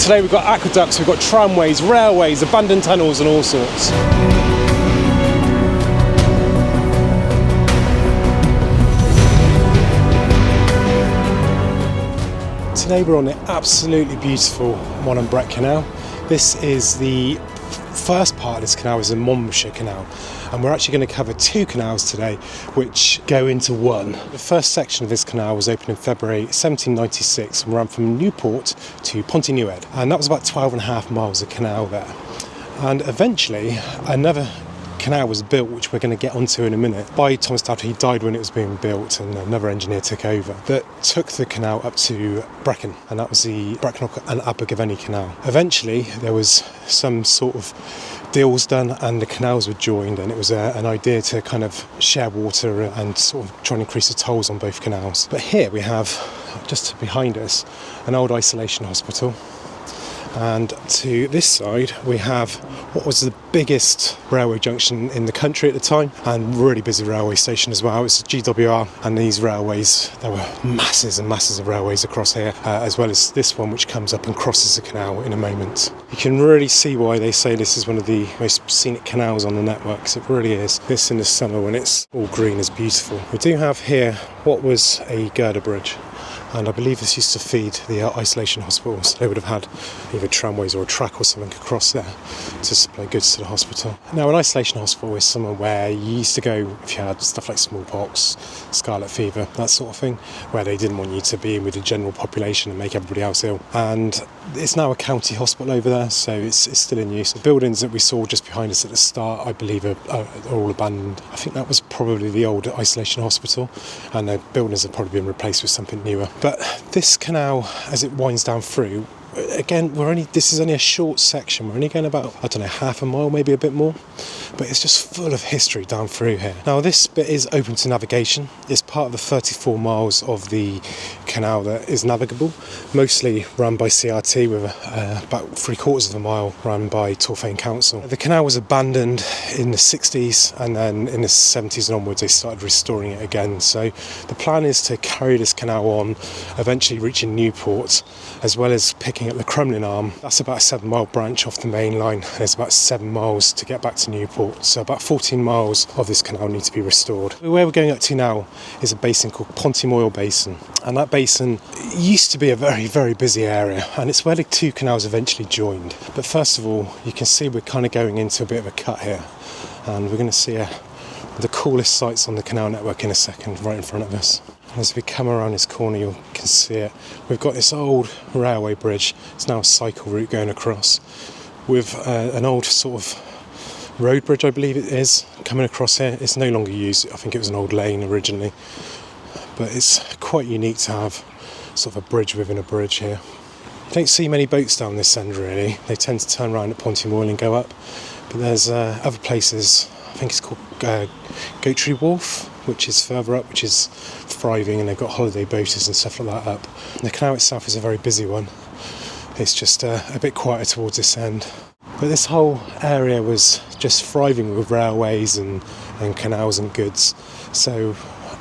Today we've got aqueducts, we've got tramways, railways, abandoned tunnels and all sorts. Today we're on the absolutely beautiful Mononbrec Canal. This is the first part of this canal, is the Monmouthshire Canal, and we're actually going to cover two canals today which go into one. The first section of this canal was opened in February 1796 and ran from Newport to Pontynewydd, and that was about 12.5 miles of canal there. And eventually another canal was built, which we're going to get onto in a minute, by Thomas Dowd. He died when it was being built and another engineer took over, that took the canal up to Brecon, and that was the Brecon and Abergavenny Canal. Eventually there was some sort of deals done and the canals were joined, and it was an idea to kind of share water and sort of try and increase the tolls on both canals. But here we have, just behind us, an old isolation hospital. And to this side we have what was the biggest railway junction in the country at the time, and really busy railway station as well. It's GWR, and these railways, there were masses and masses of railways across here, as well as this one which comes up and crosses the canal in a moment. You can really see why they say this is one of the most scenic canals on the network, because it really is. This in the summer when it's all green is beautiful. We do have here what was a girder bridge, and I believe this used to feed the isolation hospitals. They would have had either tramways or a track or something across there to supply goods to the hospital. Now, an isolation hospital is somewhere where you used to go if you had stuff like smallpox, scarlet fever, that sort of thing, where they didn't want you to be in with the general population and make everybody else ill. And it's now a county hospital over there, so it's still in use. The buildings that we saw just behind us at the start, I believe, are all abandoned. I think that was probably the old isolation hospital, and the buildings have probably been replaced with something newer. But this canal, as it winds down through, again, this is only a short section. We're only going about, I don't know, half a mile, maybe a bit more. But it's just full of history down through here. Now, this bit is open to navigation. It's part of the 34 miles of the canal that is navigable, mostly run by CRT, with about 3/4 of a mile run by Torfaen Council. The canal was abandoned in the 60s, and then in the 70s and onwards they started restoring it again. So the plan is to carry this canal on, eventually reaching Newport, as well as picking up the Crumlin arm. That's about a 7-mile branch off the main line, and it's about 7 miles to get back to Newport. So about 14 miles of this canal need to be restored. Where we're going up to now is a basin called Pontymoile Basin, and that basin used to be a very, very busy area, and it's where the two canals eventually joined. But first of all, you can see we're kind of going into a bit of a cut here, and we're going to see the coolest sights on the canal network in a second, right in front of us. As we come around this corner, you can see it. We've got this old railway bridge. It's now a cycle route going across, with an old sort of road bridge, I believe it is, coming across here. It's no longer used. I think it was an old lane originally, but it's quite unique to have sort of a bridge within a bridge here. You don't see many boats down this end really. They tend to turn around at Pontymoile and go up, but there's other places. I think it's called Goat Tree Wharf, which is further up, which is thriving, and they've got holiday boaters and stuff like that up. And the canal itself is a very busy one. It's just a bit quieter towards this end. But this whole area was just thriving with railways and canals and goods. So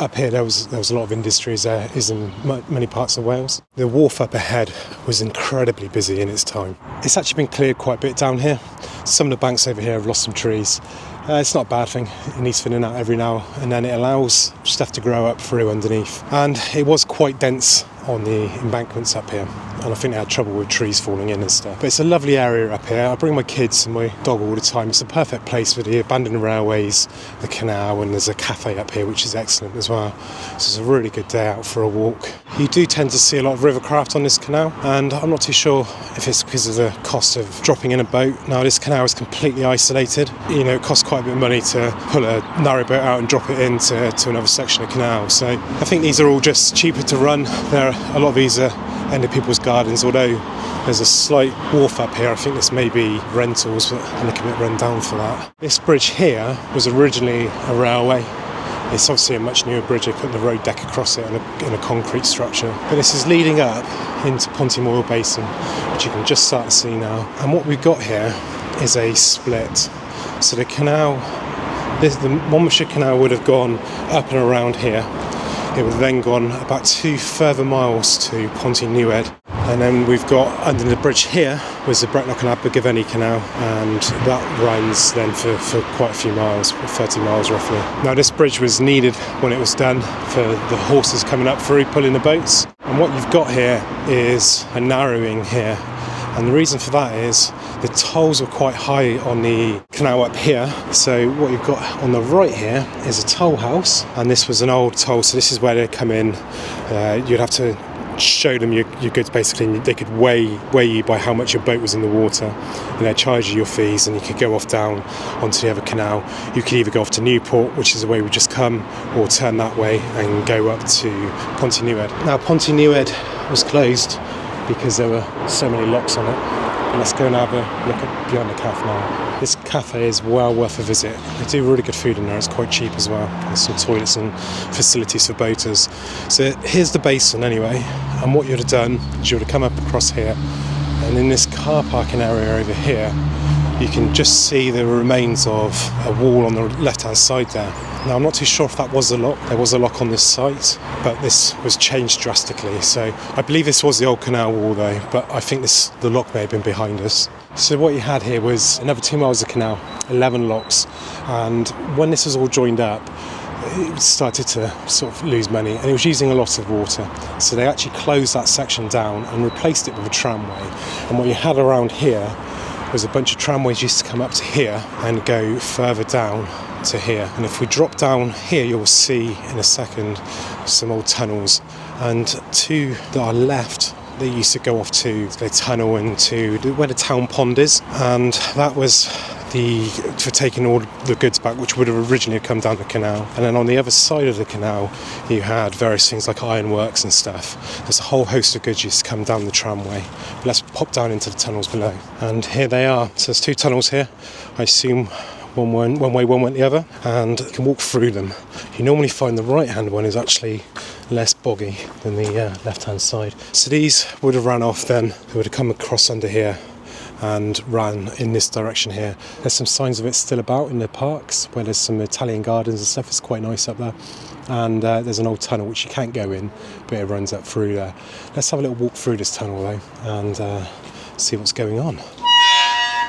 up here there was a lot of industry, as there is in many parts of Wales. The wharf up ahead was incredibly busy in its time. It's actually been cleared quite a bit down here. Some of the banks over here have lost some trees. It's not a bad thing. It needs thinning out every now and then. It allows stuff to grow up through underneath. And it was quite dense on the embankments up here, and I think they had trouble with trees falling in and stuff. But it's a lovely area up here. I bring my kids and my dog all the time. It's a perfect place for the abandoned railways, the canal, and there's a cafe up here which is excellent as well. So it's a really good day out for a walk. You do tend to see a lot of rivercraft on this canal, and I'm not too sure if it's because of the cost of dropping in a boat. Now, this canal is completely isolated. You know, it costs quite a bit of money to pull a narrow boat out and drop it into another section of canal. So I think these are all just cheaper to run. A lot of these are end of people's gardens, although there's a slight wharf up here. I think this may be rentals, but I'm looking a bit run down for that. This bridge here was originally a railway. It's obviously a much newer bridge. They put the road deck across it in a concrete structure. But this is leading up into Pontymoile Basin, which you can just start to see now. And what we've got here is a split. So the canal, the Monmouthshire Canal would have gone up and around here. It would have then gone about 2 further miles to Pontynewydd. And then we've got under the bridge here was the Brecknock and Abergavenny Canal, and that runs then for quite a few miles, 30 miles roughly. Now this bridge was needed when it was done for the horses coming up through, pulling the boats. And what you've got here is a narrowing here. And the reason for that is the tolls were quite high on the canal up here. So what you've got on the right here is a toll house, and this was an old toll, so this is where they come in. You'd have to show them your goods basically, and they could weigh you by how much your boat was in the water, and they'd charge you your fees, and you could go off down onto the other canal. You could either go off to Newport, which is the way we've just come, or turn that way and go up to Pontynewydd. Now Pontynewydd was closed because there were so many locks on it. And let's go and have a look at behind the cafe now. This cafe is well worth a visit. They do really good food in there, it's quite cheap as well. There's some toilets and facilities for boaters. So here's the Basin anyway, and what you'd have done is you would have come up across here, and in this car parking area over here, you can just see the remains of a wall on the left-hand side there. Now I'm not too sure if that was a lock. There was a lock on this site, but this was changed drastically. So I believe this was the old canal wall though, but I think the lock may have been behind us. So what you had here was another 2 miles of canal, 11 locks, and when this was all joined up, it started to sort of lose money, and it was using a lot of water. So they actually closed that section down and replaced it with a tramway. And what you had around here was a bunch of tramways used to come up to here and go further down to here. And if we drop down here, you'll see in a second some old tunnels, and to our left they used to go off to the tunnel into where the town pond is, and that was for taking all the goods back, which would have originally come down the canal. And then on the other side of the canal you had various things like ironworks and stuff. There's a whole host of goods used to come down the tramway. But let's pop down into the tunnels below, and here they are. So there's two tunnels here. I assume one way, one went the other, and you can walk through them. You normally find the right hand one is actually less boggy than the left hand side. So these would have ran off then, they would have come across under here and ran in this direction here. There's some signs of it still about in the parks where there's some Italian gardens and stuff. It's quite nice up there. And there's an old tunnel which you can't go in, but it runs up through there. Let's have a little walk through this tunnel though and see what's going on.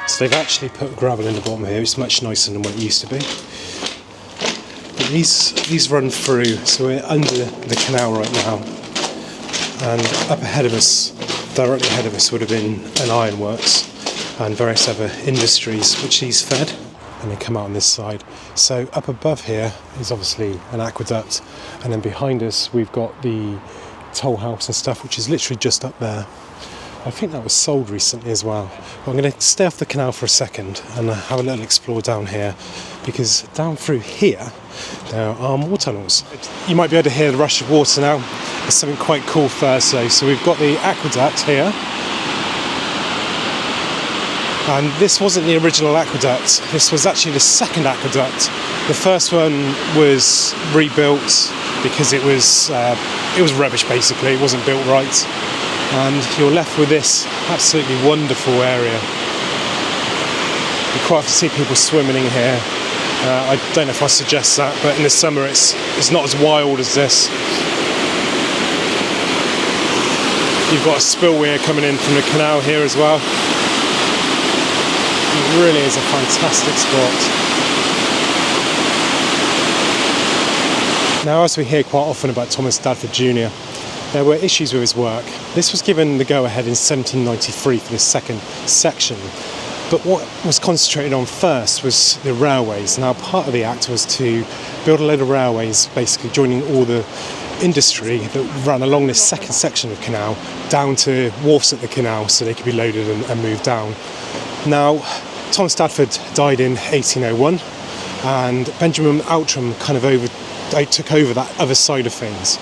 So they've actually put gravel in the bottom here. It's much nicer than what it used to be. But these run through, so we're under the canal right now, and up ahead of us, directly ahead of us, would have been an ironworks and various other industries which these fed, and they come out on this side. So up above here is obviously an aqueduct, and then behind us we've got the toll house and stuff, which is literally just up there. I think that was sold recently as well. But I'm going to stay off the canal for a second and have a little explore down here, because down through here there are more tunnels. You might be able to hear the rush of water now. There's something quite cool first though. So we've got the aqueduct here, and this wasn't the original aqueduct. This was actually the second aqueduct. The first one was rebuilt because it was rubbish basically. It wasn't built right. And you're left with this absolutely wonderful area. You quite often see people swimming in here. I don't know if I suggest that, but in the summer it's not as wild as this. You've got a spillway coming in from the canal here as well. It really is a fantastic spot. Now, as we hear quite often about Thomas Dadford Jr., there were issues with his work. This was given the go-ahead in 1793 for this second section. But what was concentrated on first was the railways. Now, part of the act was to build a load of railways, basically joining all the industry that ran along this second section of canal down to wharfs at the canal so they could be loaded and moved down. Now, Thomas Dadford died in 1801, and Benjamin Outram kind of took over that other side of things.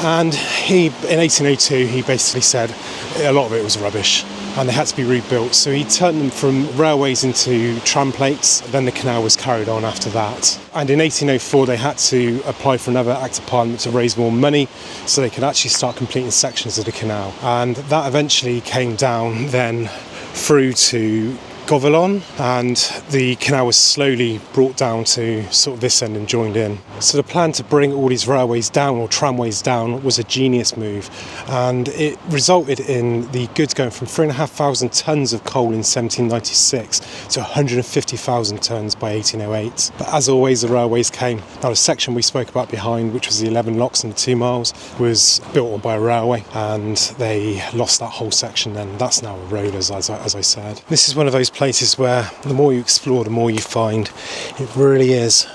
And in 1802, he basically said a lot of it was rubbish and they had to be rebuilt. So he turned them from railways into tram plates. Then the canal was carried on after that. And in 1804, they had to apply for another Act of Parliament to raise more money so they could actually start completing sections of the canal. And that eventually came down then through to Govelon, and the canal was slowly brought down to sort of this end and joined in. So the plan to bring all these railways down, or tramways down, was a genius move, and it resulted in the goods going from 3,500 tonnes of coal in 1796 to 150,000 tonnes by 1808. But as always, the railways came. Now the section we spoke about behind, which was the 11 locks and the 2 miles, was built on by a railway, and they lost that whole section, and that's now a road, as I said. This is one of those places where the more you explore, the more you find. It really is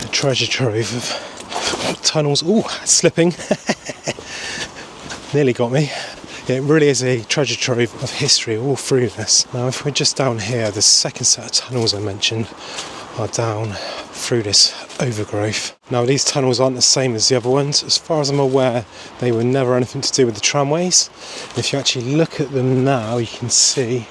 a treasure trove of tunnels. Ooh, slipping. Nearly got me. Yeah, it really is a treasure trove of history all through this. Now if we're just down here, the second set of tunnels I mentioned are down through this overgrowth. Now these tunnels aren't the same as the other ones. As far as I'm aware, they were never anything to do with the tramways. And if you actually look at them now, you can see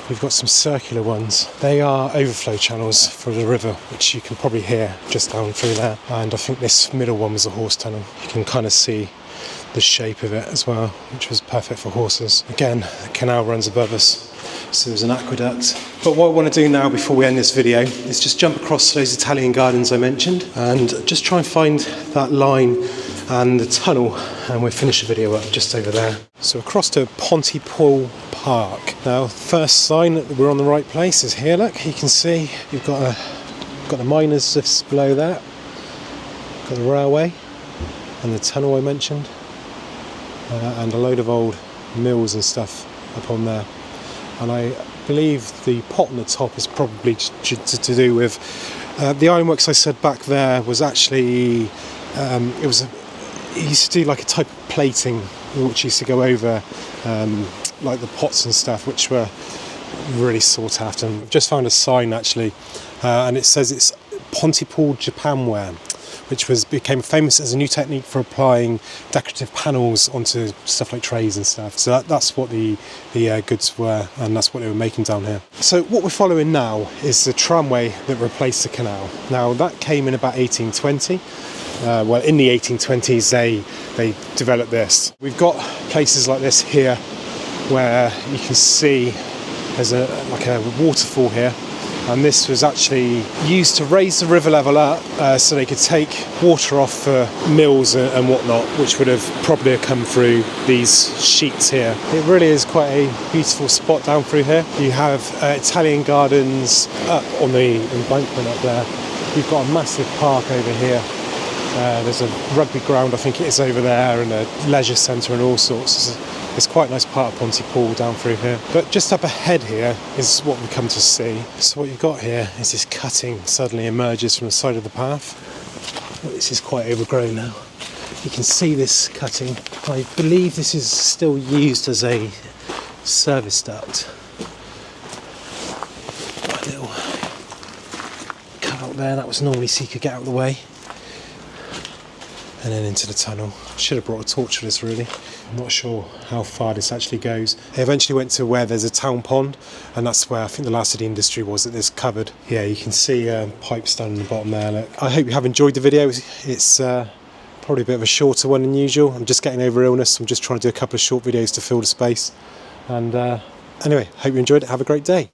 we've got some circular ones. They are overflow channels for the river, which you can probably hear just down through there. And I think this middle one was a horse tunnel. You can kind of see the shape of it as well, which was perfect for horses. Again, the canal runs above us, so there's an aqueduct. But what I want to do now before we end this video is just jump across those Italian gardens I mentioned and just try and find that line and the tunnel, and we'll finish the video up just over there. So across to Pontypool Park. Now first sign that we're on the right place is here. Look, you can see you've got the miners just below that, got the railway and the tunnel I mentioned, and a load of old mills and stuff up on there. And I believe the pot on the top is probably to do with the ironworks I said back there was actually it used to do like a type of plating which used to go over like the pots and stuff, which were really sought after. And I've just found a sign actually, and it says it's Pontypool Japanware, which became famous as a new technique for applying decorative panels onto stuff like trays and stuff. So that's what the goods were, and that's what they were making down here. So what we're following now is the tramway that replaced the canal. Now that came in about 1820. Well, in the 1820s they developed this. We've got places like this here where you can see there's like a waterfall here. And this was actually used to raise the river level up so they could take water off for mills and whatnot, which would have probably come through these sheets here. It really is quite a beautiful spot down through here. You have Italian gardens up on the embankment up there. You've got a massive park over here. There's a rugby ground, I think it is, over there, and a leisure centre and all sorts. It's quite a nice part of Pontypool down through here. But just up ahead here is what we come to see. So what you've got here is this cutting suddenly emerges from the side of the path. Well, this is quite overgrown now. You can see this cutting. I believe this is still used as a service duct. Got a little cut out there, that was normally so you could get out of the way. And then into the tunnel. Should have brought a torch for this really. I'm not sure how far this actually goes. It eventually went to where there's a town pond, and that's where I think the last of the industry was that this covered. Yeah, you can see pipes down in the bottom there. Look. I hope you have enjoyed the video. It's probably a bit of a shorter one than usual. I'm just getting over illness. I'm just trying to do a couple of short videos to fill the space. And anyway, hope you enjoyed it. Have a great day.